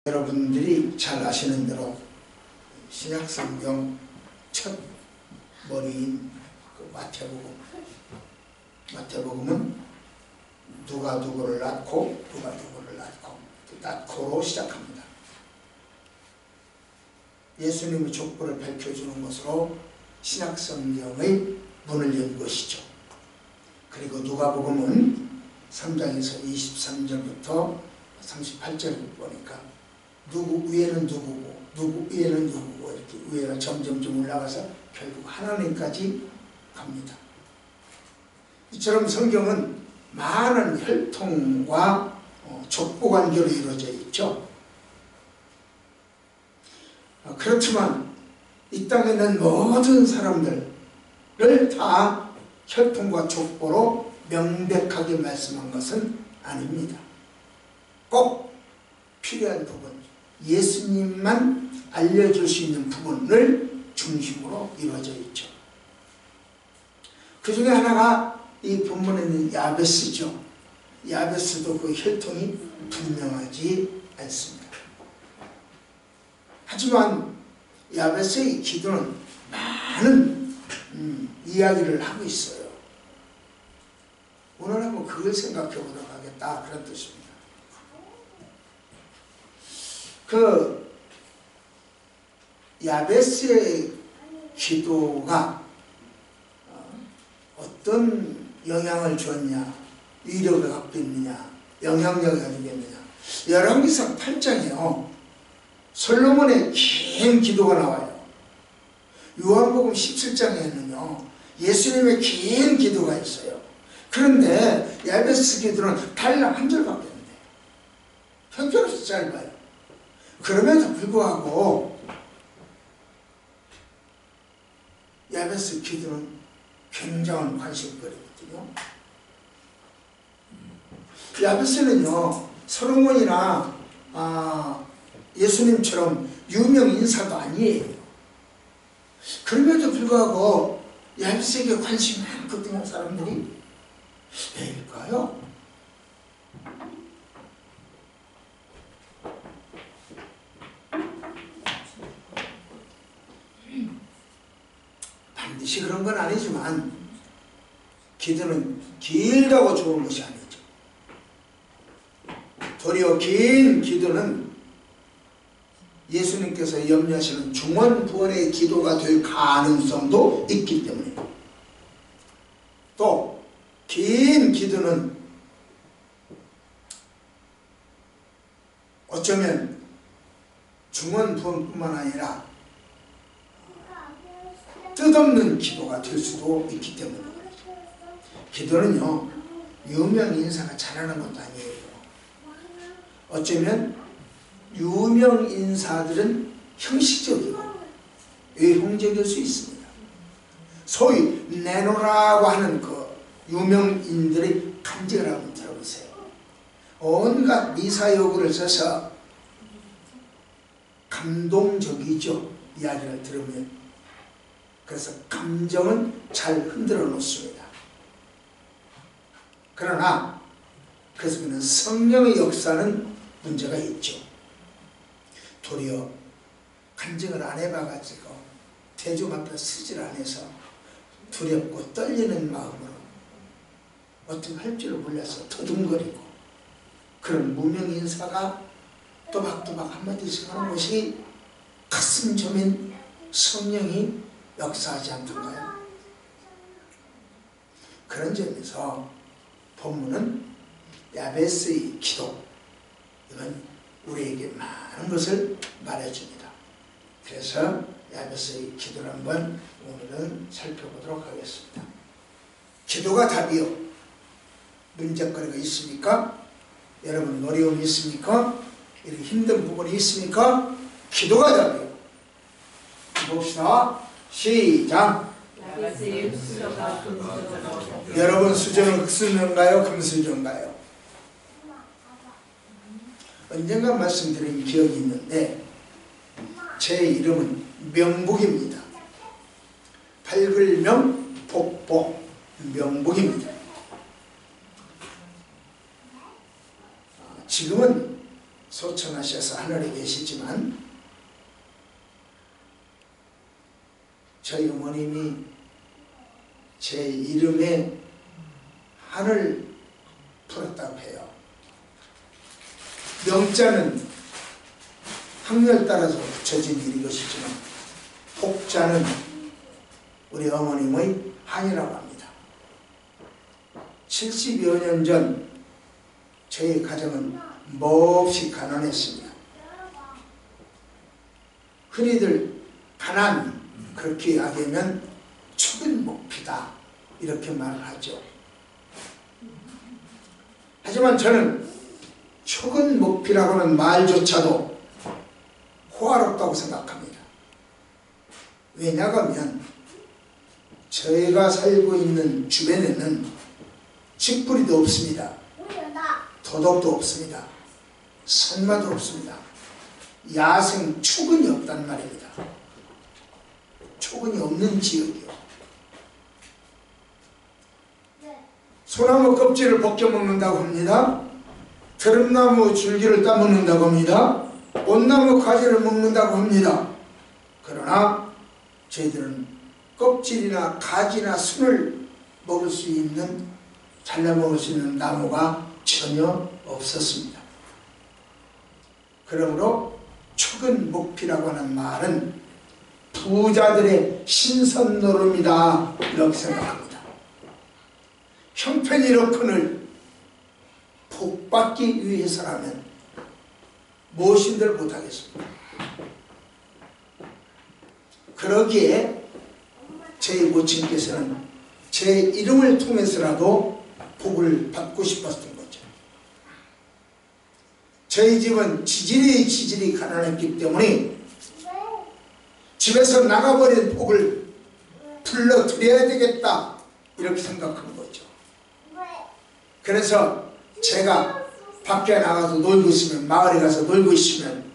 여러분들이 잘 아시는 대로 신약성경 첫 머리인 그 마태복음은 누가 누구를 낳고 누가 누구를 낳고로 시작합니다. 예수님의 족보를 밝혀주는 것으로 신약성경의 문을 연 것이죠. 그리고 누가복음은 3장에서 23절부터 38절을 보니까 누구 위에는 누구고 누구 위에는 누구고 이렇게 위에가 점점점 올라가서 결국 하나님까지 갑니다. 이처럼 성경은 많은 혈통과 족보 관계로 이루어져 있죠. 그렇지만 이 땅에 있는 모든 사람들을 다 혈통과 족보로 명백하게 말씀한 것은 아닙니다. 꼭 필요한 부분, 예수님만 알려줄 수 있는 부분을 중심으로 이루어져 있죠. 그 중에 하나가 이 본문에 있는 야베스죠. 야베스도 그 혈통이 분명하지 않습니다. 하지만 야베스의 기도는 많은 이야기를 하고 있어요. 오늘 한번 그걸 생각해 보도록 하겠다, 그런 뜻입니다. 그 야베스의 기도가 어떤 영향을 주었냐, 위력을 갖고 있느냐, 영향력을 가지고 있느냐. 열왕기상 8장에요 솔로몬의 긴 기도가 나와요. 요한복음 17장에는요 예수님의 긴 기도가 있어요. 그런데 야베스 기도는 달랑 한 절밖에 안 돼요. 형편없이 짧아요. 그럼에도 불구하고 야베스 기도는 굉장한 관심거리거든요. 야베스는요 솔로몬이나 예수님처럼 유명 인사도 아니에요. 그럼에도 불구하고 야베스에게 관심이 많거든요, 사람들이. 왜일까요? 반드시 그런 건 아니지만 기도는 길다고 좋은 것이 아니죠. 도리어 긴 기도는 예수님께서 염려하시는 중원부원의 기도가 될 가능성도 있기 때문에, 또 긴 기도는 어쩌면 중원부원뿐만 아니라 뜻없는 기도가 될 수도 있기 때문에 그렇죠. 기도는요 유명 인사가 잘하는 것도 아니에요. 어쩌면 유명 인사들은 형식적이고 외형적일 수 있습니다. 소위 내노라고 하는 그 유명인들의 간증을 한번 들어보세요. 온갖 미사여구를 써서 감동적이죠, 이야기를 들으면. 그래서 감정은 잘 흔들어 놓습니다. 그러나 그래서 그는 성령의 역사는 문제가 있죠. 도리어 간증을 안 해봐가지고 대중 앞에 쓰질 않아서 두렵고 떨리는 마음으로 어떻게 할 줄을 몰라서 더듬거리고, 그런 무명 인사가 또박또박 한마디씩 하는 것이 가슴 저민 성령이 역사하지 않던가요? 그런 점에서 본문은 야베스의 기도, 이건 우리에게 많은 것을 말해줍니다. 그래서 야베스의 기도를 한번 오늘은 살펴보도록 하겠습니다. 기도가 답이요, 문제거리가 있습니까? 여러분 어려움이 있습니까? 이렇게 힘든 부분이 있습니까? 기도가 답이요. 봅시다. 시작. 여러분 수저는 흑수저인가요? 금수저인가요? 언젠가 말씀드린 기억이 있는데 제 이름은 명복입니다. 팔불명 복복 명복입니다. 지금은 소천하셔서 하늘에 계시지만 저희 어머님이 제 이름에 한을 풀었다고 해요. 명자는 학렬 따라서 붙여진 일인 것이지만 복자는 우리 어머님의 한이라고 합니다. 70여 년 전 저희 가정은 몹시 가난했습니다. 흔히들 가난, 그렇게 이야기하면 축은 목피다 이렇게 말을 하죠. 하지만 저는 축은 목피라고 하는 말조차도 호화롭다고 생각합니다. 왜냐하면 저희가 살고 있는 주변에는 집부리도 없습니다. 도덕도 없습니다. 선마도 없습니다. 야생 축은이 없단 말입니다. 축은이 없는 지역이요. 소나무 껍질을 벗겨 먹는다고 합니다. 드럼나무 줄기를 따먹는다고 합니다. 온나무 가지를 먹는다고 합니다. 그러나 저희들은 껍질이나 가지나 순을 먹을 수 있는, 잘라 먹을 수 있는 나무가 전혀 없었습니다. 그러므로 축은 목피라고 하는 말은 부자들의 신선노름이다 이렇게 생각합니다. 형편이렇거늘 복받기 위해서라면 무엇인들 못하겠습니다. 그러기에 제 모친께서는 제 이름을 통해서라도 복을 받고 싶었던 거죠. 저희 집은 지질이 가난했기 때문에 집에서 나가버린 복을 불러드려야 되겠다 이렇게 생각한 거죠. 그래서 제가 밖에 나가서 놀고 있으면, 마을에 가서 놀고 있으면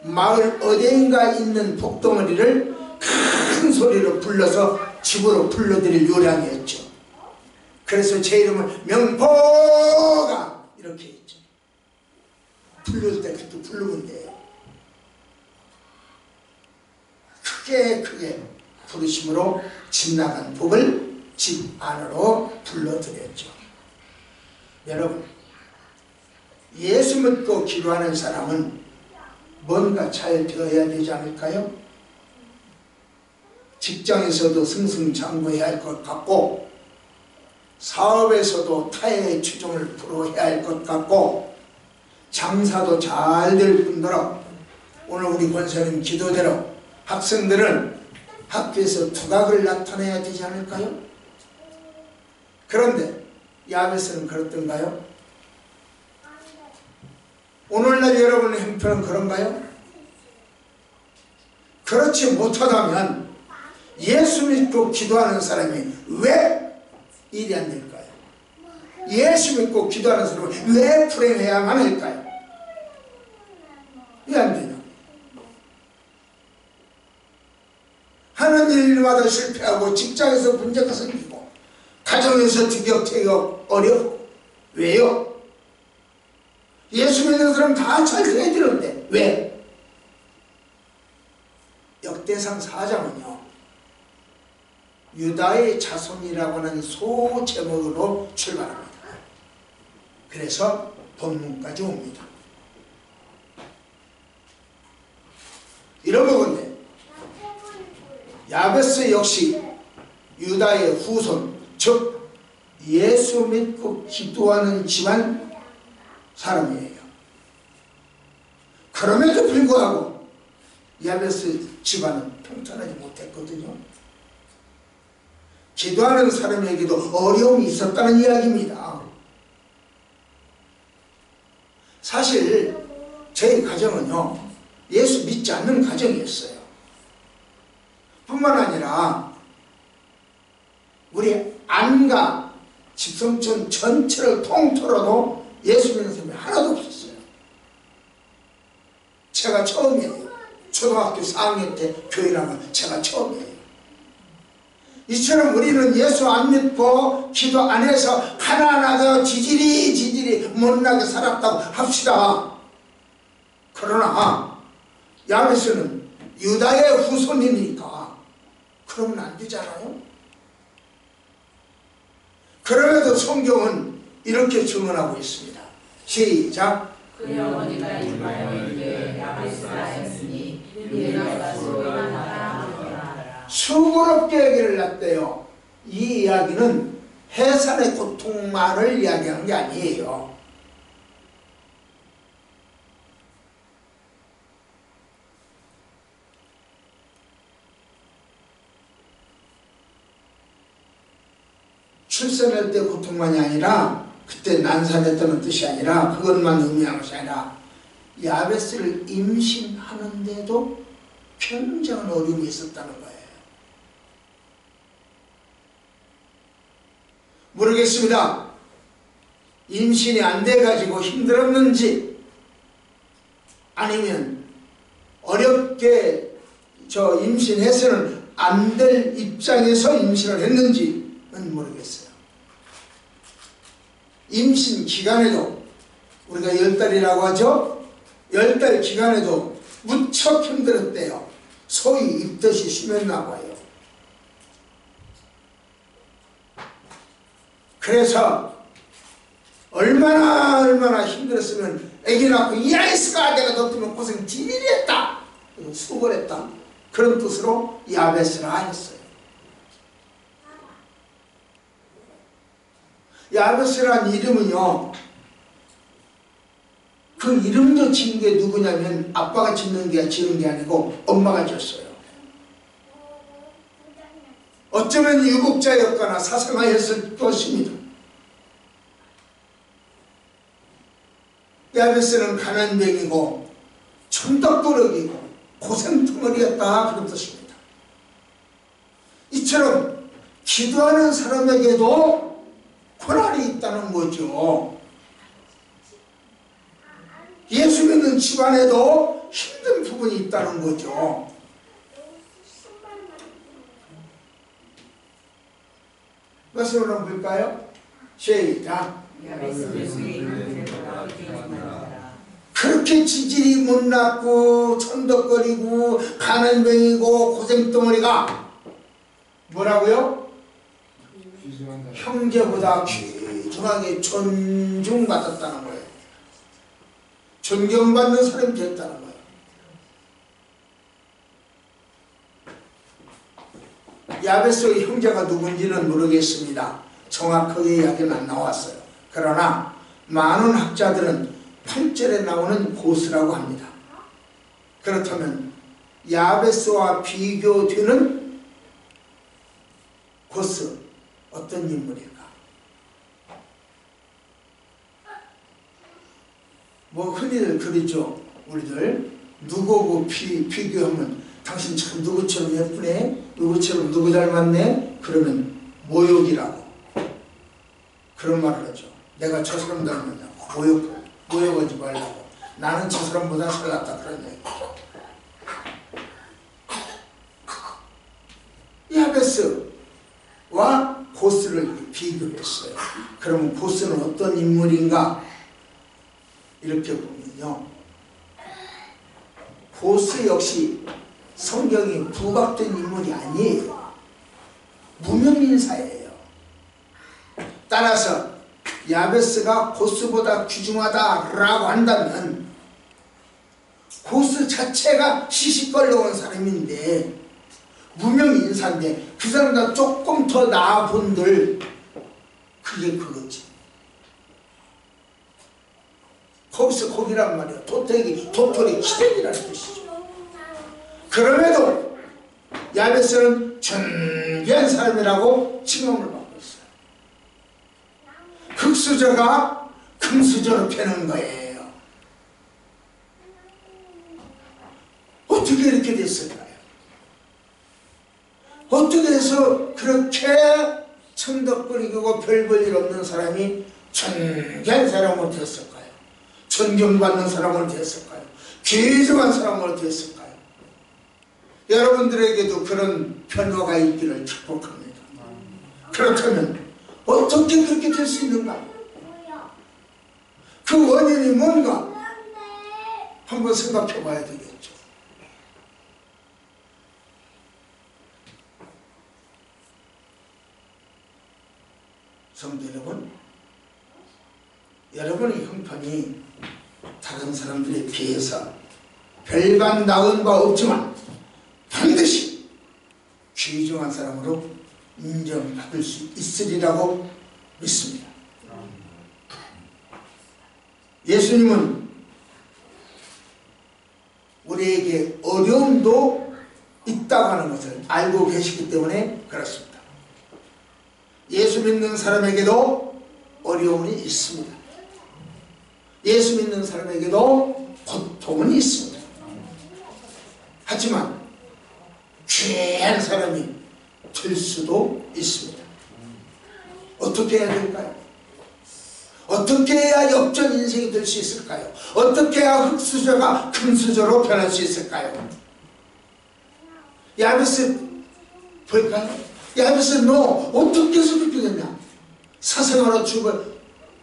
마을 어디인가 있는 복덩어리를 큰 소리로 불러서 집으로 불러드릴 요량이었죠. 그래서 제 이름을 명보가 이렇게 했죠. 부를 때 그때 부르면 돼요. 크게 부르심으로 집 나간 복을 집 안으로 불러드렸죠. 여러분, 예수 믿고 기도하는 사람은 뭔가 잘 되어야 되지 않을까요? 직장에서도 승승장구해야 할 것 같고, 사업에서도 타의 추종을 불허해야 할 것 같고, 장사도 잘 될 뿐더러 오늘 우리 권사님 기도대로 학생들은 학교에서 두각을 나타내야 되지 않을까요? 그런데 야베스는 그렇던가요? 오늘날 여러분의 형편은 그런가요? 그렇지 못하다면 예수 믿고 기도하는 사람이 왜 일이 안 될까요? 예수 믿고 기도하는 사람은 왜 불행해야만 할까요? 왜 안 되냐? 하는 일마다 실패하고, 직장에서 문제가 생기고, 가정에서 티격태격 어려워. 왜요? 예수 믿는 사람 다 잘 돼야 되는데 왜? 역대상 4장은요 유다의 자손이라고 하는 소제목으로 출발합니다. 그래서 본문까지 옵니다. 이런 부분인데 야베스 역시 유다의 후손, 즉 예수 믿고 기도하는 집안 사람이에요. 그럼에도 불구하고 야베스 집안은 평탄하지 못했거든요. 기도하는 사람에게도 어려움이 있었다는 이야기입니다. 사실 저희 가정은요 예수 믿지 않는 가정이었어요. 뿐만 아니라 우리 안가 집성촌 전체를 통틀어도 예수 믿는 사람이 하나도 없었어요. 제가 처음이에요. 초등학교 4학년 때 교회 나간 제가 처음이에요. 이처럼 우리는 예수 안 믿고 기도 안 해서 하나하나 지질이 못나게 살았다고 합시다. 그러나 야베스는 유다의 후손이니까 그러면 안 되잖아요. 그럼에도 성경은 이렇게 증언하고 있습니다. 시작. 그의 어머니가 임하여 이르되 야베스라 하였으니 이는 내가 수고를 하라. 수고롭게 아기를 낳았대요. 이 이야기는 해산의 고통만을 이야기하는 게 아니에요. 출산할 때 고통만이 아니라 그때 난산했다는 뜻이 아니라 그것만 의미하는 것이 아니라 야베스를 임신하는데도 굉장한 어려움이 있었다는 거예요. 모르겠습니다. 임신이 안 돼가지고 힘들었는지 아니면 어렵게 임신해서는 안 될 입장에서 임신을 했는지는 모르겠어요. 임신 기간에도 우리가 10달이라고 하죠. 10달 기간에도 무척 힘들었대요. 소위 입덧이 심했나 봐요. 그래서 얼마나 힘들었으면 애기 낳고 이 아이스가 내가 너 고생 지리리 했다, 수고를 했다, 그런 뜻으로 야베스라 하였어요. 야베스라는 이름은요, 그 이름도 지은 게 누구냐면 아빠가 지는 게 아니고 엄마가 지었어요. 어쩌면 유복자였거나 사상하였을 것입니다. 야베스는 가난뱅이고 천덕꾸러기고 고생덩어리였다, 그런 뜻입니다. 이처럼 기도하는 사람에게도 고난이 있다는 거죠. 예수 믿는 집안에도 힘든 부분이 있다는 거죠. 말씀을 한번 볼까요? 시작. 그렇게 지질이 못났고 천덕거리고 가난뱅이고 고생덩어리가 뭐라고요? 형제보다 귀중하게 존중받았다는 거예요. 존경받는 사람이 됐다는 거예요. 야베스의 형제가 누군지는 모르겠습니다. 정확하게 이야기는 안 나왔어요. 그러나 많은 학자들은 8절에 나오는 고스라고 합니다. 그렇다면 야베스와 비교되는 고스, 어떤 인물일까? 뭐 흔히들 그러죠. 우리들 누구고 비교하면 당신 참 누구처럼 예쁘네, 누구처럼 누구 닮았네, 그러면 모욕이라고 그런 말을 하죠. 내가 저 사람 닮았냐고 모욕하지 말라고, 나는 저 사람보다 잘났다, 그런 얘기죠. 야베스와 고스를 비교했어요. 그러면 고스는 어떤 인물인가? 이렇게 보면요, 고스 역시 성경이 부각된 인물이 아니에요. 무명인사예요. 따라서 야베스가 고스보다 귀중하다라고 한다면 고스 자체가 시시껄러온 사람인데 무명인사인데 그 사람보다 조금 더 나아본들, 그게 그거지. 거기서 거기란 말이야. 도토리 키대기라는 뜻이죠. 그럼에도 야베스는 존귀한 사람이라고 칭함을 받고 있어요. 흙수저가 금수저로 패는 거예요. 어떻게 이렇게 됐을까요? 어떻게 해서 그렇게 천덕거리고 별 볼 일 없는 사람이 존귀한 사람으로 되었을까요? 존경받는 사람으로 되었을까요? 귀중한 사람으로 되었을까요? 여러분들에게도 그런 변화가 있기를 축복합니다. 그렇다면 어떻게 그렇게 될 수 있는가? 그 원인이 뭔가? 한번 생각해 봐야 되겠죠. 성도 여러분, 여러분의 형편이 다른 사람들에 비해서 별반 나은 바 없지만 반드시 귀중한 사람으로 인정받을 수 있으리라고 믿습니다. 예수님은 우리에게 어려움도 있다고 하는 것을 알고 계시기 때문에 그렇습니다. 예수 믿는 사람에게도 어려움이 있습니다. 예수 믿는 사람에게도 고통은 있습니다. 하지만 귀한 사람이 될 수도 있습니다. 어떻게 해야 될까요? 어떻게 해야 역전 인생이 될 수 있을까요? 어떻게 해야 흙수저가 금수저로 변할 수 있을까요? 야베스 볼까요? 야베스 너 어떻게 해서 그렇게 됐냐? 사생아로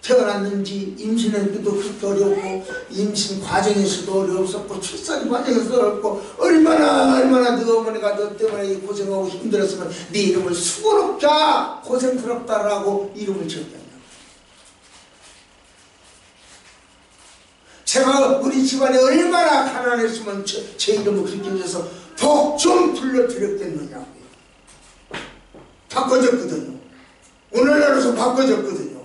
태어났는지 임신할 때도 그렇게 어렵고 임신 과정에서도 어려웠었고 출산 과정에서도 어렵고 얼마나 네 어머니가 너 때문에 고생하고 힘들었으면 네 이름을 수고롭다 고생스럽다라고 이름을 지었다. 제가 우리 집안에 얼마나 가난했으면 제 이름을 그렇게 해서 복 좀 불러드렸겠느냐고요. 바꿔줬거든요. 오늘날에서 바꿔줬거든요.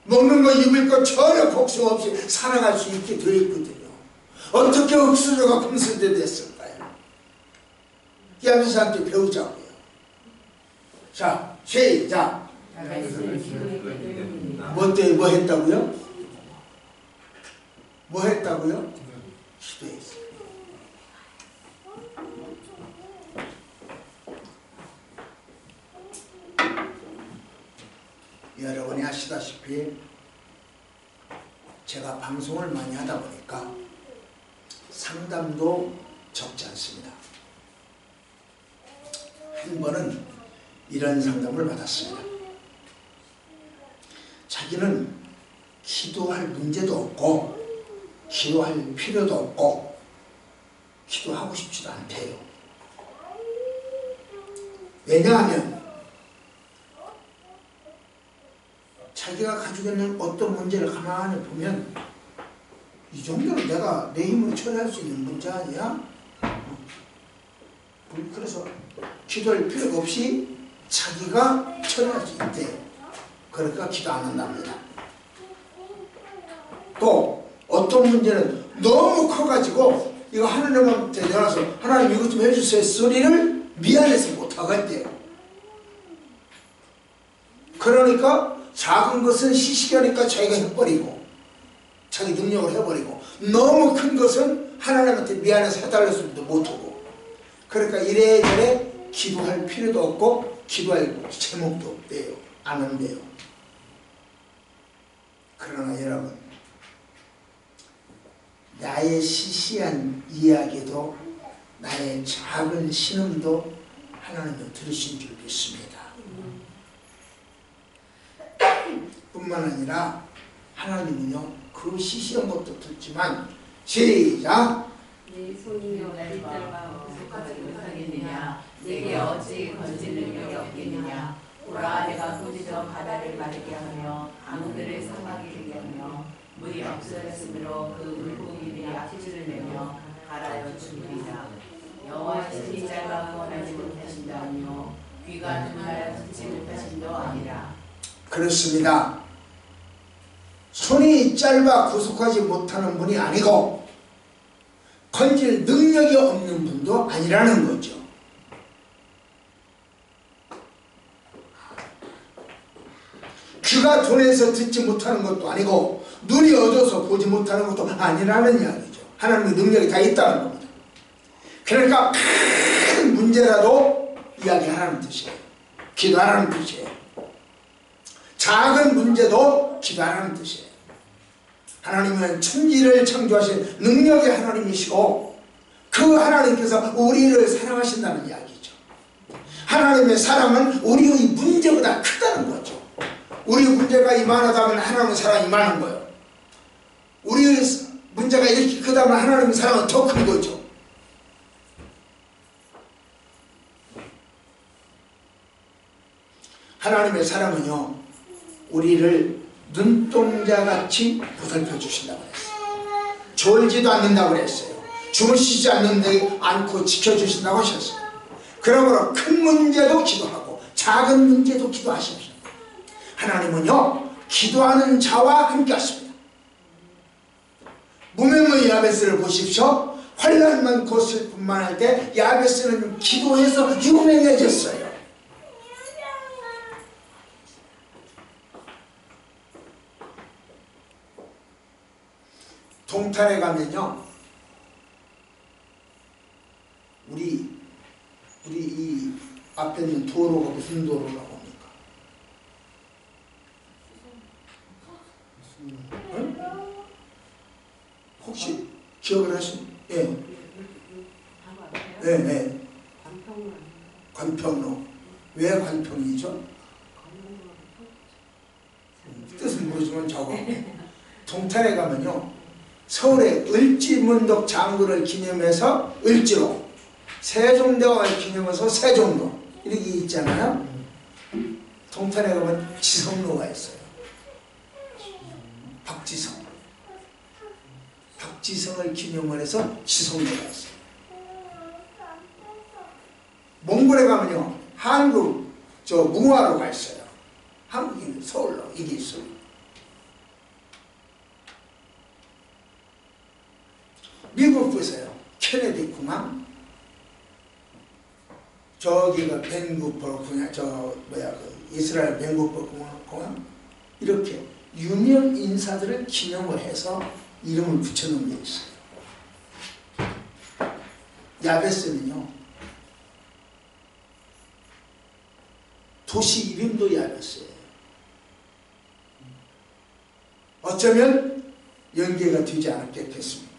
먹는 거 입을 거 전혀 걱정 없이 살아갈 수 있게 되어 있거든요. 어떻게 흙수저가 금수저 됐을까요? 야베스한테 배우자고요. 자, 시작. 뭐 했다고요? 뭐 했다고요? 기도했어요. 여러분이 아시다시피 제가 방송을 많이 하다 보니까 상담도 적지 않습니다. 한 번은 이런 상담을 받았습니다. 자기는 기도할 문제도 없고 기도할 필요도 없고 기도하고 싶지도 않대요. 왜냐하면 자기가 가지고 있는 어떤 문제를 가만히 보면 이 정도는 내가 내 힘으로 처리할 수 있는 문제 아니야? 그래서 기도할 필요가 없이 자기가 처리할 수 있대요. 그러니까 기도 안 한답니다. 또 어떤 문제는 너무 커가지고 이거 하나님한테 전화서 하나님 이것 좀 해주세요 소리를 미안해서 못하겠대요. 그러니까 작은 것은 시시하니까 자기가 해버리고 자기 능력을 해버리고 너무 큰 것은 하나님한테 미안해서 해달랬을 때도 못하고 그러니까 이래저래 기도할 필요도 없고 기도할 제목도 없대요. 안 한대요. 그러나 여러분 나의 시시한 이야기도 나의 작은 신음도 하나님은 들으신 줄 믿습니다. 뿐만 아니라 하나님은요 그 시시한 것도 듣지만 시작 네 손이 깃들과 구속하지 못하겠느냐 내게 어찌 건질 능력이 없겠느냐 보라 내가 도지저 바다를 마르게 하며 강들을 사막이 되게 하며 물이 없어졌으므로 그 물고기들이 악취를 내며 갈아여 죽으리라 여호와의 손이 짧아 구원하지 못하신다며 귀가 눈하여 듣지 못하신도 아니라. 그렇습니다. 손이 짧아 구속하지 못하는 분이 아니고 건질 능력이 없는 분도 아니라는 거죠. 귀가 둔해서 듣지 못하는 것도 아니고 눈이 어두워서 보지 못하는 것도 아니라는 이야기죠. 하나님의 능력이 다 있다는 겁니다. 그러니까 큰 문제라도 이야기하라는 뜻이에요. 기도하라는 뜻이에요. 작은 문제도 기도하라는 뜻이에요. 하나님은 천지를 창조하신 능력의 하나님이시고 그 하나님께서 우리를 사랑하신다는 이야기죠. 하나님의 사랑은 우리의 문제보다 크다는 거죠. 우리 문제가 이만하다면 하나님의 사랑이 많은 거예요. 우리 문제가 이렇게 크다면 하나님의 사랑은 더 큰 거죠. 하나님의 사랑은요, 우리를 눈동자같이 보살펴 주신다고 그랬어요. 졸지도 않는다고 그랬어요. 주무시지 않고 지켜주신다고 하셨어요. 그러므로 큰 문제도 기도하고 작은 문제도 기도하십시오. 하나님은요, 기도하는 자와 함께 하십니다. 무명의 야베스를 보십시오. 환난 많고 슬픔만 할 때 야베스는 기도해서 유명해졌어요. 동탄에 가면요, 우리 이 앞에 있는 도로가 무슨 도로라고 합니까? 응? 혹시 기억을 하시나요? 예. 네. 관평로. 왜 관평이죠? 뜻은 모르지만 적어. 동탄에 가면요, 서울의 을지문덕 장군을 기념해서 을지로, 세종대왕을 기념해서 세종로 이렇게 있잖아요. 동탄에 가면 지성로가 있어요. 박지성을 기념을 해서 지성로가 있어요. 몽골에 가면요, 한국 무화로가 있어요. 한국인 서울로 이게 있어요. 미국 보세요. 케네디 공항, 저기가 밴쿠버 공항, 이스라엘 밴쿠버 공항, 이렇게 유명 인사들을 기념을 해서 이름을 붙여놓은 게 있어요. 야베스는요, 도시 이름도 야베스예요. 어쩌면 연계가 되지 않았겠습니까?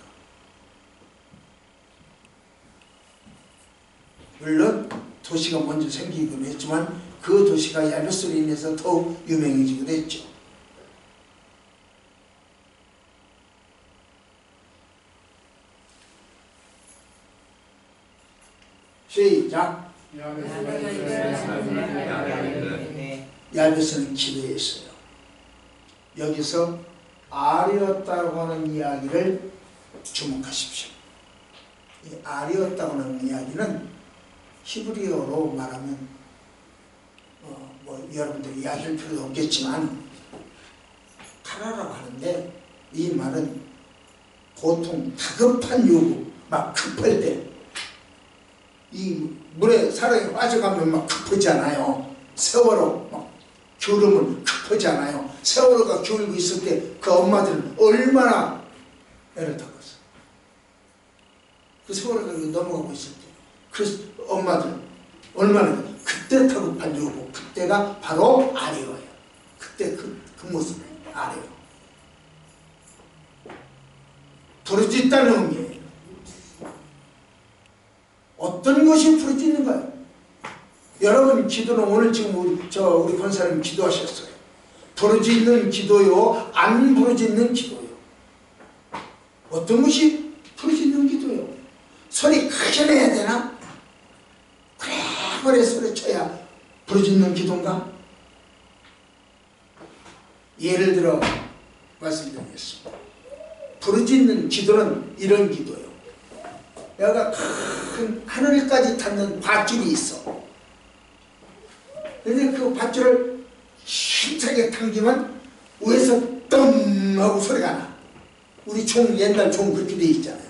물론 도시가 먼저 생기기도 했지만 그 도시가 야베스로 인해서 더욱 유명해지기도 했죠. 시작. 야베스는 기도했어요. 여기서 알이었다고 하는 이야기를 주목하십시오. 이 알이었다고 하는 이야기는 히브리어로 말하면 여러분들이 이야기할 필요도 없겠지만 카라라고 하는데, 이 말은 보통 다급한 요구, 막 급할 때, 이 물에 사람이 빠져가면 막 급하잖아요. 세월호 막 졸음을 급하잖아요. 세월호가 졸고 있을 때 그 엄마들은 얼마나 애를 타고 있어요. 그 세월호가 넘어가고 있을 때 그 엄마들 얼마나, 그때 다급한 요구, 그때가 바로 아래요예요. 그때 그 모습 아래요. 부르짖다는 의미예요. 어떤 것이 부르짖는가요? 여러분 기도는 오늘 지금 우리 권사님 기도하셨어요. 부르짖는 기도요, 안 부르짖는 기도요. 어떤 것이 부르짖는 기도요? 소리 크게 내야 되나? 그래 소리쳐야 부르짖는 기도인가? 예를 들어 말씀드리겠습니다. 부르짖는 기도는 이런 기도요. 여기가 큰 하늘까지 닿는 밧줄이 있어. 그런데 그 밧줄을 힘차게 당기면 위에서 뜸 하고 소리가 나. 우리 종, 옛날 종 그렇게 돼 있잖아요.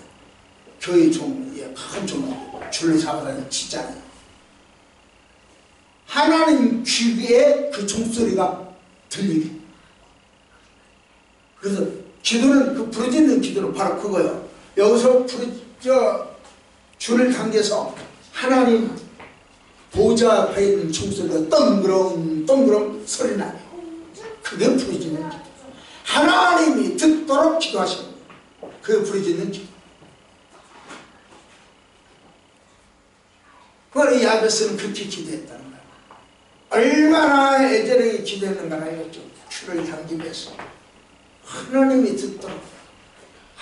교회 종, 큰 종, 줄을 잡아다니는 치잖아요. 하나님 귀에 그 종소리가 들리게. 그래서 기도는, 그 부르짖는 기도는 바로 그거예요. 여기서 줄을 당겨서 하나님 보좌 앞에 있는 종소리가 덩그렁 소리 나요. 그게 부르짖는 기도. 하나님이 듣도록 기도하시는 거예요. 그게 부르짖는 기도. 그러니 야베스는 그렇게 기도했다는 거예요. 얼마나 애절하게 기도했는가 알겠죠. 줄을 당기면서 하나님이 듣도록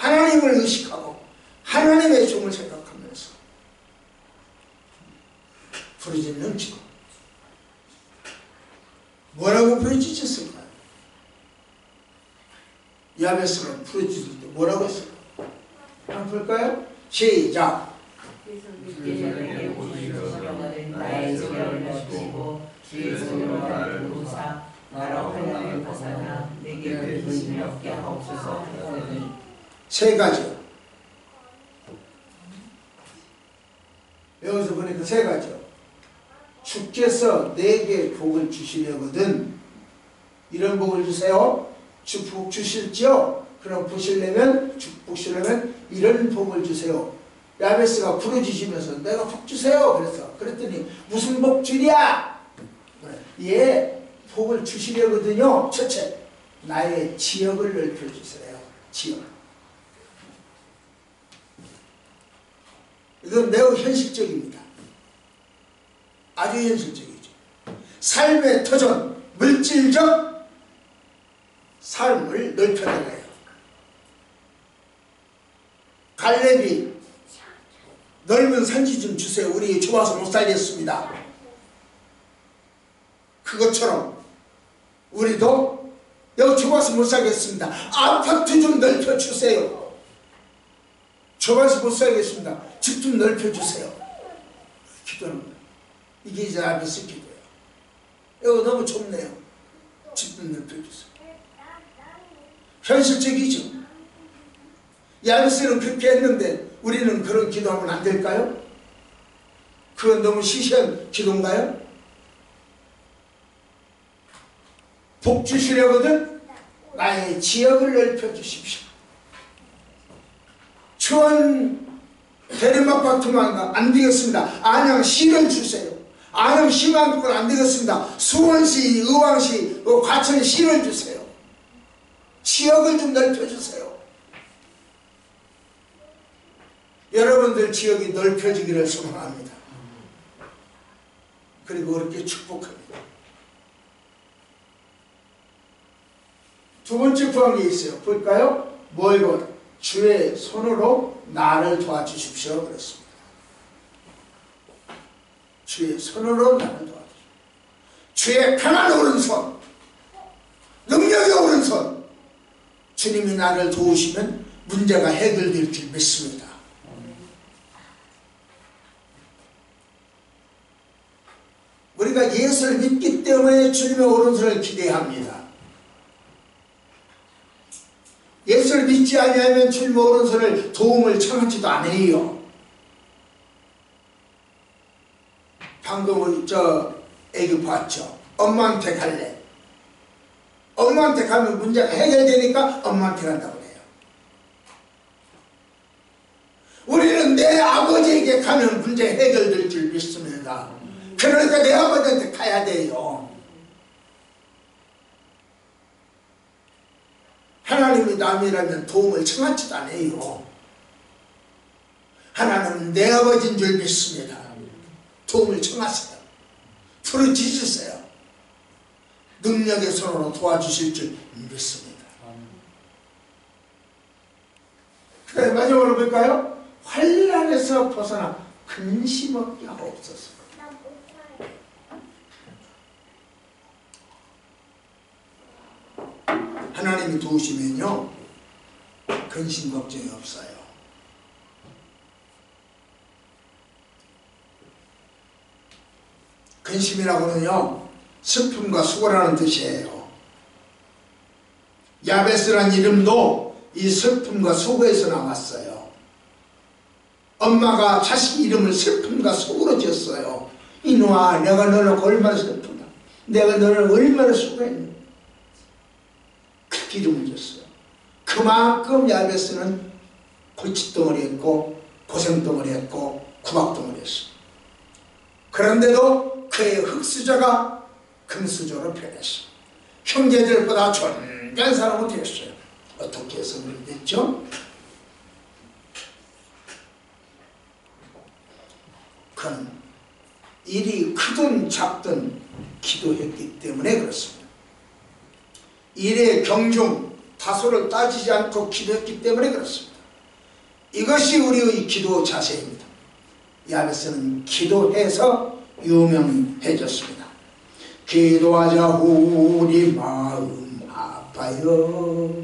하나님을 의식하고 하나님의 종을 생각하면서 부르짖는 기도. 뭐라고 부르짖었을까요? 야베스가 부르짖을 때 뭐라고 했을까요? 한번 볼까요? 시작. 나의 지혜를 낮추시고 주의 손으로 나를 도우사 나로 환난을 벗어나 내게 근심이 없게 하옵소서 하더니 세 가지요. 여기서 보니까 세 가지요. 주께서 내게 복을 주시려거든 이런 복을 주세요. 복 주실지요? 그럼 보시려면 축복 주시려면 이런 복을 주세요. 야베스가 부르짖으면서 내가 복 주세요. 그랬더니 무슨 복 주랴? 예, 복을 주시려거든요. 첫째, 나의 지역을 넓혀주세요. 지역. 이건 매우 현실적입니다. 아주 현실적이죠. 삶의 터전, 물질적 삶을 넓혀나가요. 갈렙이 넓은 산지 좀 주세요. 우리 좁아서 못 살겠습니다. 그것처럼 우리도 여기 좁아서 못 살겠습니다. 아파트 좀 넓혀주세요. 좁아서 못 살겠습니다. 집 좀 넓혀주세요. 기도하는 거예요. 이게 이제 야베스 기도예요. 여기 너무 좁네요. 집 좀 넓혀주세요. 현실적이죠. 야베스는 그렇게 했는데 우리는 그런 기도하면 안 될까요? 그건 너무 시시한 기도인가요? 복 주시려거든 나의 지역을 넓혀주십시오. 초원 대림아파트만 안 되겠습니다. 안양시를 주세요. 안양시만 안 되겠습니다. 수원시, 의왕시, 과천시를 주세요. 지역을 좀 넓혀주세요. 여러분들 지역이 넓혀지기를 소망합니다. 그리고 그렇게 축복합니다. 두 번째 구한 게 있어요. 볼까요? 뭐이고 주의 손으로 나를 도와주십시오. 그랬습니다. 주의 손으로 나를 도와주십시오. 주의 강한 오른손, 능력의 오른손, 주님이 나를 도우시면 문제가 해결될 줄 믿습니다. 우리가 예수를 믿기 때문에 주님의 오른손을 기대합니다. 예수를 믿지 아니하면 주님의 오른손을 도움을 청하지도 않아요. 방금 저 애기 봤죠? 엄마한테 갈래. 엄마한테 가면 문제가 해결되니까 엄마한테 간다고 해요. 우리는 내 아버지에게 가면 문제 해결될 줄 믿습니다. 그러니까 내 아버지한테 가야 돼요. 하나님이 남이라면 도움을 청하지도 않아요. 하나님은 내 아버지인 줄 믿습니다. 도움을 청하세요. 부르짖으세요. 능력의 손으로 도와주실 줄 믿습니다. 그래, 마지막으로 볼까요? 환난에서 벗어나 근심 없게 하옵소서. 하나님이 도우시면요 근심 걱정이 없어요. 근심이라고는요 슬픔과 수고라는 뜻이에요. 야베스란 이름도 이 슬픔과 수고에서 나왔어요. 엄마가 자식 이름을 슬픔과 수고로 지었어요. 이놈아, 내가 너를 얼마나 슬프다. 내가 너를 얼마나 수고했는데 그렇게 이름을 줬어요. 그만큼 야베스는 골칫덩어리 했고 고생덩어리 했고 구박덩어리 했어요. 그런데도 그의 흙수저가 금수저로 변했어요. 형제들보다 존귀한 사람이 되었어요. 어떻게 해서 그렇게 됐죠? 그는 일이 크든 작든 기도했기 때문에 그렇습니다. 일의 경중, 다소를 따지지 않고 기도했기 때문에 그렇습니다. 이것이 우리의 기도 자세입니다. 야베스는 기도해서 유명해졌습니다. 기도하자 우리 마음 아파요.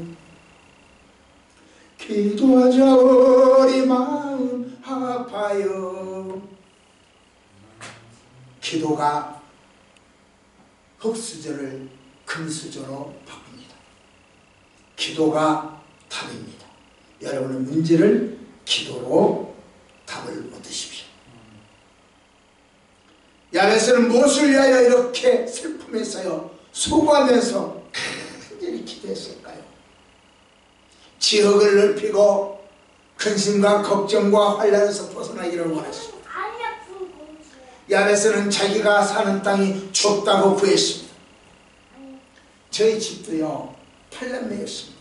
기도하자 우리 마음 아파요. 기도가 흙수저를 금수저로 바꿉니다. 기도가 답입니다. 여러분은 문제를 기도로 답을 얻으십시오. 야베스는 무엇을 위하여 이렇게 슬픔에서요 수고하면서 간절히 기도했을까요? 지역을 넓히고 근심과 걱정과 환란에서 벗어나기를 원했습니다. 야베스는 자기가 사는 땅이 좁다고 구했습니다. 저희 집도요 8남매였습니다.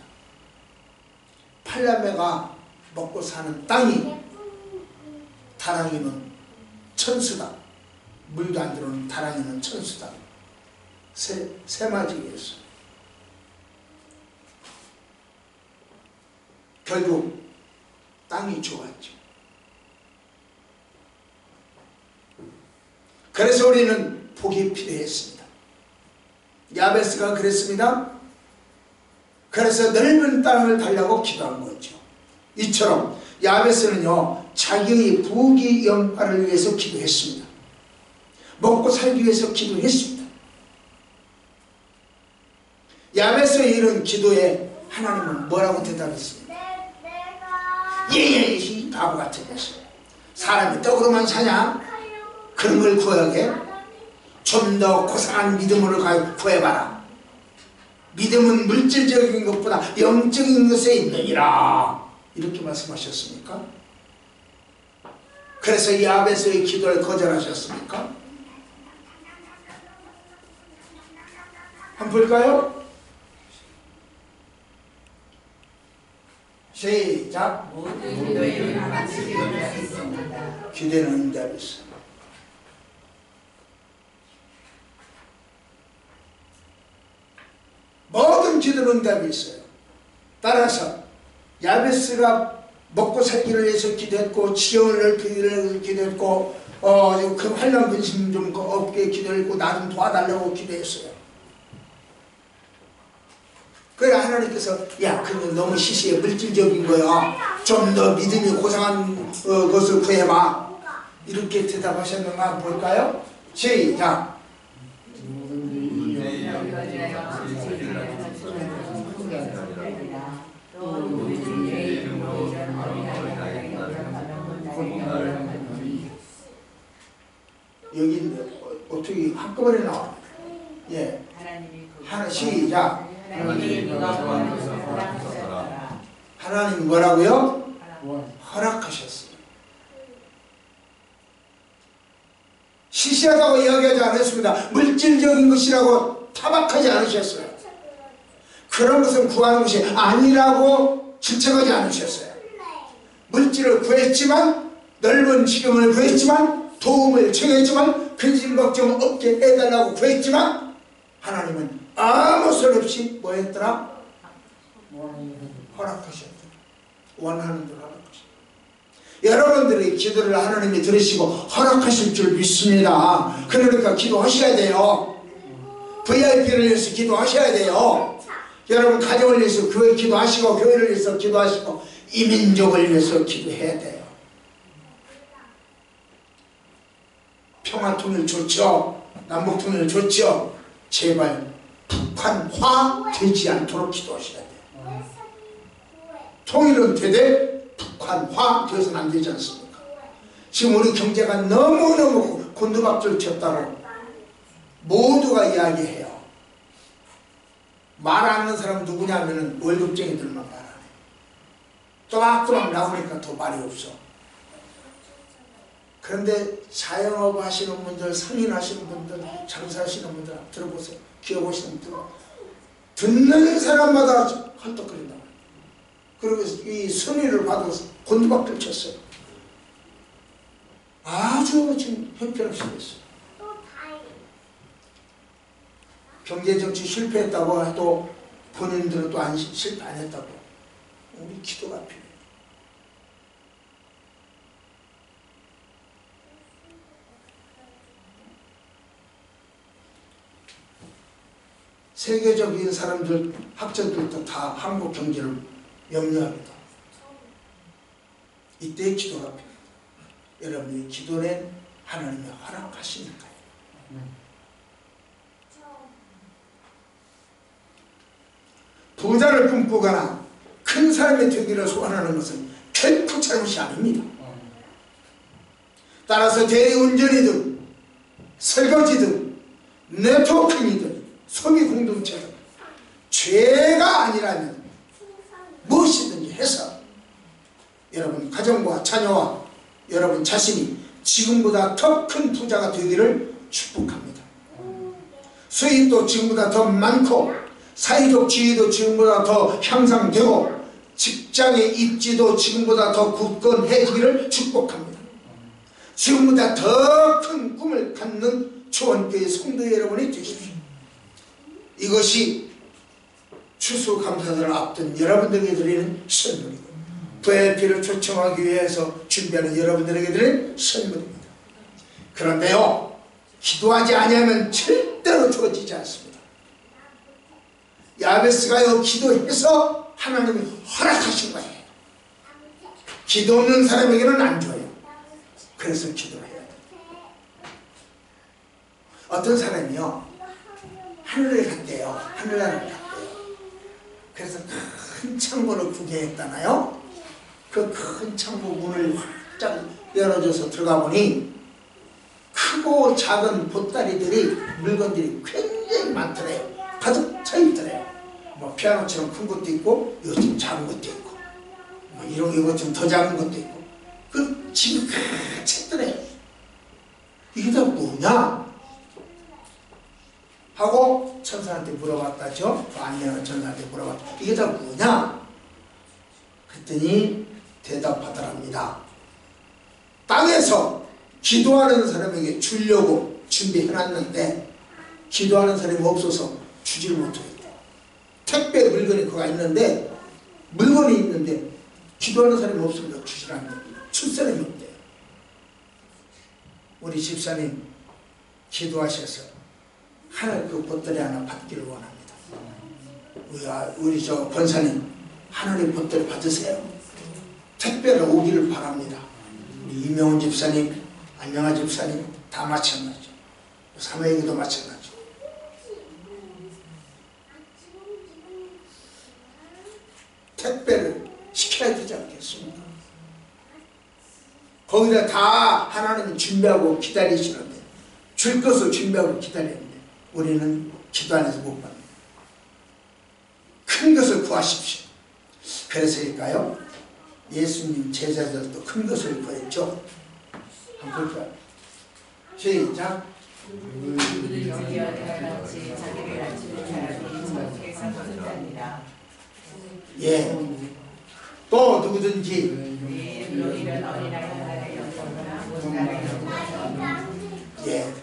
8남매가 먹고 사는 땅이 다랑이는 천수다. 물도 안 들어오는 다랑이는 천수다. 세마지기였어요. 결국 땅이 좋았죠. 그래서 우리는 복이 필요했습니다. 야베스가 그랬습니다. 그래서 넓은 땅을 달라고 기도한 거죠. 이처럼 야베스는요 자기의 부귀 영화를 위해서 기도했습니다. 먹고 살기 위해서 기도했습니다. 야베스의 이런 기도에 하나님은 뭐라고 대답했습니까? 예예 이 바보 같은 녀석, 사람이 떡으로만 사냐? 그런 걸 구하게 좀 더 고상한 믿음으로 구해봐라. 믿음은 물질적인 것보다 영적인 것에 있느니라. 이렇게 말씀하셨습니까? 그래서 야베스의 기도를 거절하셨습니까? 한번 볼까요? 시작. 모든 기도에는 하나님께 응답이 있습니다. 기도에는 응답이 있어. 모든 기도는 응답이 있어요. 따라서 야베스가 먹고 살기를 위해서 기도했고 지형을 넓히기를 위해서 기도했고 그 환난 근심 좀 없게 기도했고 나 좀 도와달라고 기도했어요. 그래 하나님께서 야 그건 너무 시시해 물질적인 거야. 좀 더 믿음이 고상한 것을 구해봐. 이렇게 대답하셨는가 한번 볼까요? 시작. 여기 어떻게 한꺼번에 나와? 예. 하나 시작. 하나님 뭐라고요? 허락하셨어요. 시시하다고 이야기하지 않았습니다. 물질적인 것이라고 타박하지 않으셨어요. 그런 것은 구하는 것이 아니라고 질책하지 않으셨어요. 물질을 구했지만 넓은 지경을 구했지만 도움을 청했지만 근심 걱정 없게 해달라고 구했지만 하나님은 아무 소리 없이 뭐 했더라? 허락하셨더라. 원하는 대로 허락하셨더라. 여러분들의 기도를 하나님이 들으시고 허락하실 줄 믿습니다. 그러니까 기도하셔야 돼요. VIP를 위해서 기도하셔야 돼요. 여러분 가정을 위해서 기도하시고 교회를 위해서 기도하시고 이민족을 위해서 기도해야 돼요. 평화통일 좋죠. 남북통일 좋죠. 제발 북한화 되지 않도록 기도하셔야 돼요. 통일은 되되 북한화 되어서는 안 되지 않습니까? 지금 우리 경제가 너무너무 곤두박질 쳤다고 모두가 이야기해요. 말하는 사람 누구냐면은 월급쟁이들만 말하네. 또박또박 나오니까 더 말이 없어. 그런데 자영업 하시는 분들, 상인하시는 분들, 장사하시는 분들 들어보세요. 기어보시는 분들 듣는 사람마다 헐떡거린다. 그리고 이 선의를 받아서 곤두박질 쳤어요. 아주 지금 형편없이 됐어요. 경제정치 실패했다고 해도 본인들은 또 실패 안 했다고. 우리 기도가 필요해요. 세계적인 사람들, 학자들도 다 한국 경제를 염려합니다. 이때 기도가 필요합니다. 여러분이 기도는 하나님이 허락하시니까요. 부자를 꿈꾸거나 큰 사람이 되기를 소원하는 것은 결코 잘못이 아닙니다. 따라서 대리운전이든 설거지든 네트워킹이든 소비 공동체든 죄가 아니라면 무엇이든지 해서 여러분 가정과 자녀와 여러분 자신이 지금보다 더 큰 부자가 되기를 축복합니다. 수입도 지금보다 더 많고 사회적 지위도 지금보다 더 향상되고 직장의 입지도 지금보다 더 굳건해지기를 축복합니다. 지금보다 더 큰 꿈을 갖는 초원교회 성도 여러분이 되십시오. 이것이 추수감사절을 앞둔 여러분들에게 드리는 선물이고 VIP를 초청하기 위해서 준비하는 여러분들에게 드리는 선물입니다. 그런데요, 기도하지 아니하면 절대로 주어지지 않습니다. 야베스가요 기도해서 하나님이 허락하신 거예요. 기도 없는 사람에게는 안 줘요. 그래서 기도를 해야 돼요. 어떤 사람이요 하늘에 갔대요. 하늘나라를 갔대요. 그래서 큰 창고를 구경했잖아요. 그 큰 창고 문을 활짝 열어줘서 들어가 보니 크고 작은 보따리들이 물건들이 굉장히 많더래요. 가득 차 있더래요. 뭐 피아노처럼 큰 것도 있고 요즘 작은 것도 있고 뭐 이것 좀 더 작은 것도 있고 그 집이 가득 있더래요. 이게 다 뭐냐 하고 천사한테 물어봤다죠. 안내하는 천사한테 물어봤다. 이게 다 뭐냐 그랬더니 대답하더랍니다. 땅에서 기도하는 사람에게 주려고 준비해놨는데 기도하는 사람이 없어서 주지를 못하겠다. 택배 물건이 그가 있는데 물건이 있는데 기도하는 사람이 없으니까 주질 않는다. 줄 사람이 없대요. 우리 집사님 기도하셔서 하늘 그 보따리 하나 받기를 원합니다. 우리 저 권사님 하늘의 보따리 받으세요. 택배를 오기를 바랍니다. 우리 이명훈 집사님, 안영아 집사님 다 마찬가지죠. 사모예기도 마찬가지죠. 택배를 시켜야 되지 않겠습니까? 거기다 다 하나님이 준비하고 기다리시는데 줄 것을 준비하고 기다리는데 우리는 기도 안 해서 못 받는 큰 것을 구하십시오. 그래서일까요? 예수님 제자들도 큰 것을 구했죠. 한번 볼까요? 시작. 예. 또 누구든지 예.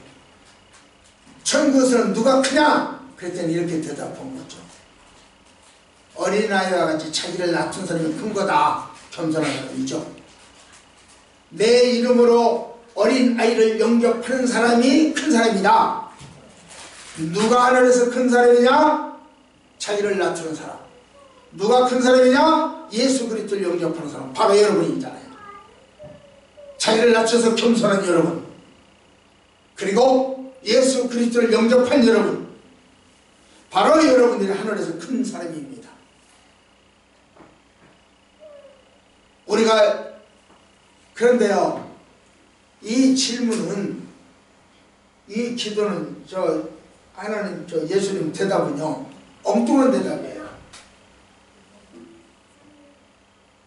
천국에서는 누가 크냐? 그랬더니 이렇게 대답한 거죠. 어린아이와 같이 자기를 낮춘 사람이 큰 거다. 겸손한 사람이죠. 내 이름으로 어린아이를 영접하는 사람이 큰 사람이다. 누가 하늘에서 큰 사람이냐? 자기를 낮추는 사람. 누가 큰 사람이냐? 예수 그리스도를 영접하는 사람. 바로 여러분이잖아요. 자기를 낮춰서 겸손한 여러분. 그리고 예수 그리스도를 영접한 여러분. 바로 여러분들이 하늘에서 큰 사람입니다. 우리가 그런데요, 이 질문은, 이 기도는 하나님 예수님 대답은요 엉뚱한 대답이에요.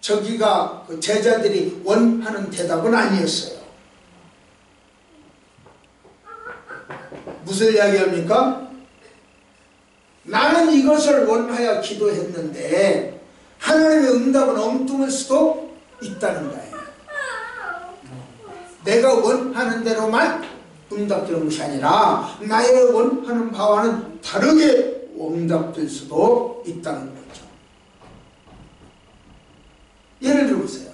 저기가 그 제자들이 원하는 대답은 아니었어요. 무슨 이야기합니까? 나는 이것을 원하여 기도했는데 하나님의 응답은 엉뚱할 수도 있다는 거예요. 내가 원하는 대로만 응답되는 것이 아니라 나의 원하는 바와는 다르게 응답될 수도 있다는 거죠. 예를 들어보세요.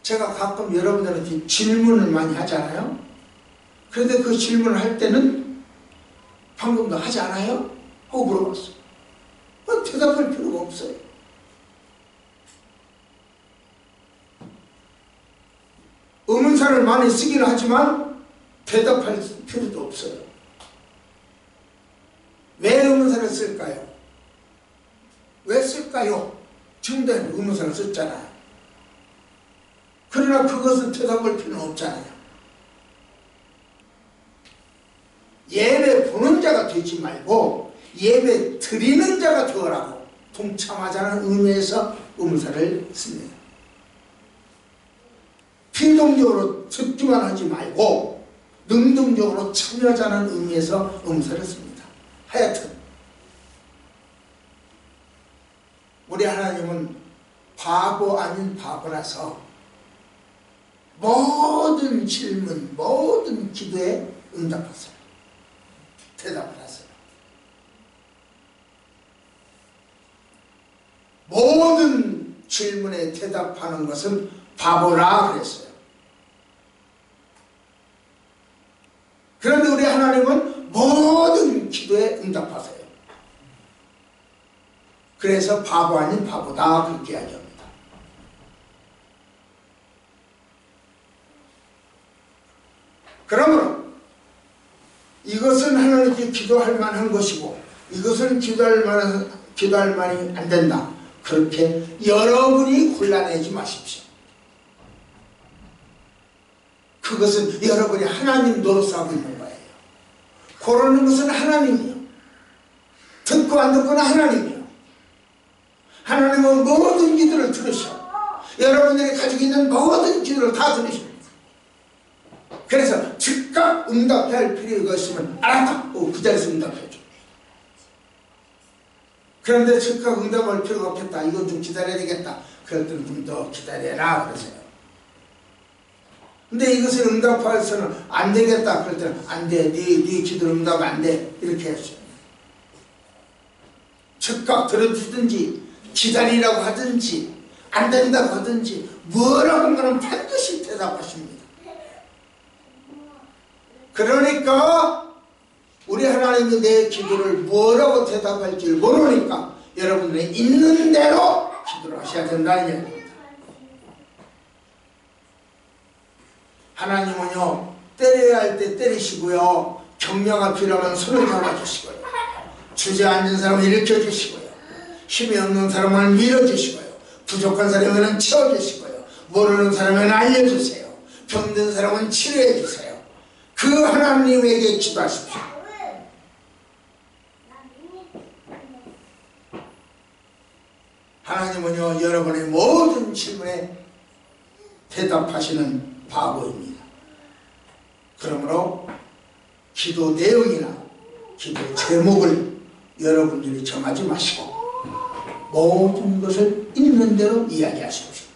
제가 가끔 여러분들한테 질문을 많이 하잖아요. 그런데 그 질문을 할 때는 방금도 하지 않아요? 하고 물어봤어요. 대답할 필요가 없어요. 의문사를 많이 쓰긴 하지만 대답할 필요도 없어요. 왜 의문사를 쓸까요? 왜 쓸까요? 지금도 의문사를 썼잖아요. 그러나 그것은 대답할 필요는 없잖아요. 예배 보는 자가 되지 말고 예배 드리는 자가 되어라고 동참하자는 의미에서 의문사를 씁니다. 필동적으로 듣기만 하지 말고 능동적으로 참여하자는 의미에서 의문사를 씁니다. 하여튼 우리 하나님은 바보 아닌 바보라서 모든 질문, 모든 기도에 응답하세요. 대답을 하세요. 모든 질문에 대답하는 것은 바보라 그랬어요. 그런데 우리 하나님은 모든 기도에 응답하세요. 그래서 바보 아닌 바보다 그렇게 이야기합니다. 그러므로 이것은 하나님께 기도할 만한 것이고 이것은 기도할 만이 안 된다. 그렇게 여러분이 골라내지 마십시오. 그것은 여러분이 하나님 노릇을 하고 있는 거예요. 고르는 것은 하나님이요. 듣고 안 듣고는 하나님이요. 하나님은 모든 기도를 들으셔. 여러분들이 가지고 있는 모든 기도를 다 들으십니다. 그래서 즉각 응답할 필요가 있으면 알았다! 그 자리에서 응답해줘. 그런데 즉각 응답할 필요가 없겠다. 이건 좀 기다려야 되겠다. 그럴 때는 좀 더 기다려라 그러세요. 근데 이것을 응답해서는 안 되겠다. 그럴 때는 안 돼. 네 기도 응답 안 돼. 이렇게 했어요. 즉각 들어주든지 기다리라고 하든지 안 된다고 하든지 뭐라고 하면 반드시 대답하십니다. 그러니까 우리 하나님이 내 기도를 뭐라고 대답할지 모르니까 여러분들이 있는 대로 기도를 하셔야 된다는 얘기입니다. 하나님은요, 때려야 할 때 때리시고요, 격려가 필요하면 손을 잡아주시고요, 주저앉은 사람을 일으켜주시고요, 힘이 없는 사람을 밀어주시고요, 부족한 사람에게는 채워주시고요, 모르는 사람에게는 알려주세요, 병든 사람은 치료해주세요. 그 하나님에게 기도하십시오. 하나님은요, 여러분의 모든 질문에 대답하시는 바보입니다. 그러므로 기도 내용이나 기도 제목을 여러분들이 정하지 마시고 모든 것을 있는 대로 이야기하십시오.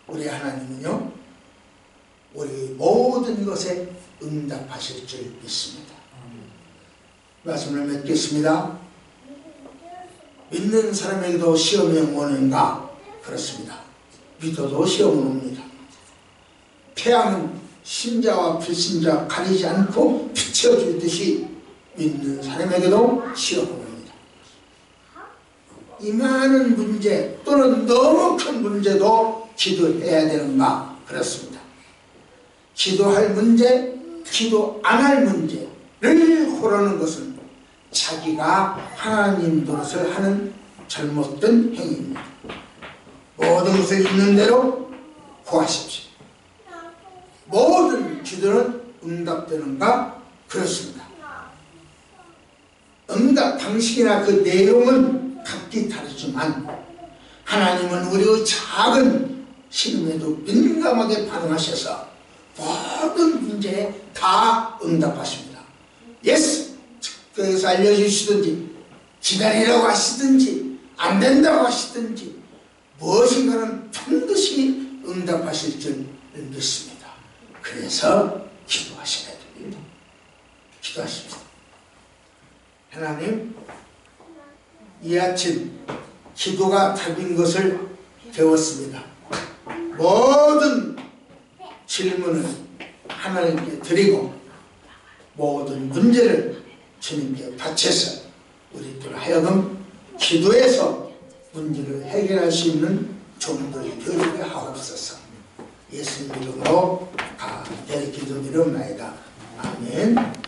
우리 하나님은요, 우리 모든 것에 응답하실 줄 믿습니다. 말씀을 맺겠습니다. 믿는 사람에게도 시험이 오는가? 그렇습니다. 믿어도 시험은 옵니다. 태양은 신자와 불신자 가리지 않고 비춰주듯이 믿는 사람에게도 시험은 옵니다. 이 많은 문제 또는 너무 큰 문제도 기도해야 되는가? 그렇습니다. 기도할 문제, 기도 안 할 문제를 고르는 것은 자기가 하나님 노릇을 하는 잘못된 행위입니다. 모든 것을 있는 대로 구하십시오. 모든 기도는 응답되는가? 그렇습니다. 응답 방식이나 그 내용은 각기 다르지만 하나님은 우리의 작은 신음에도 민감하게 반응하셔서 모든 문제에 다 응답하십니다. 예스! 즉석에서 알려주시든지 기다리라고 하시든지 안 된다고 하시든지 무엇인가는 반드시 응답하실 줄 믿습니다. 그래서 기도하셔야 됩니다. 기도하십시오. 하나님, 이 아침 기도가 답인 것을 배웠습니다. 모든 질문을 하나님께 드리고 모든 문제를 주님께 바쳐서 우리들 하여금 기도해서 문제를 해결할 수 있는 종들이 되게 하옵소서. 예수님 이름으로 내리 기도드리옵나이다. 아멘.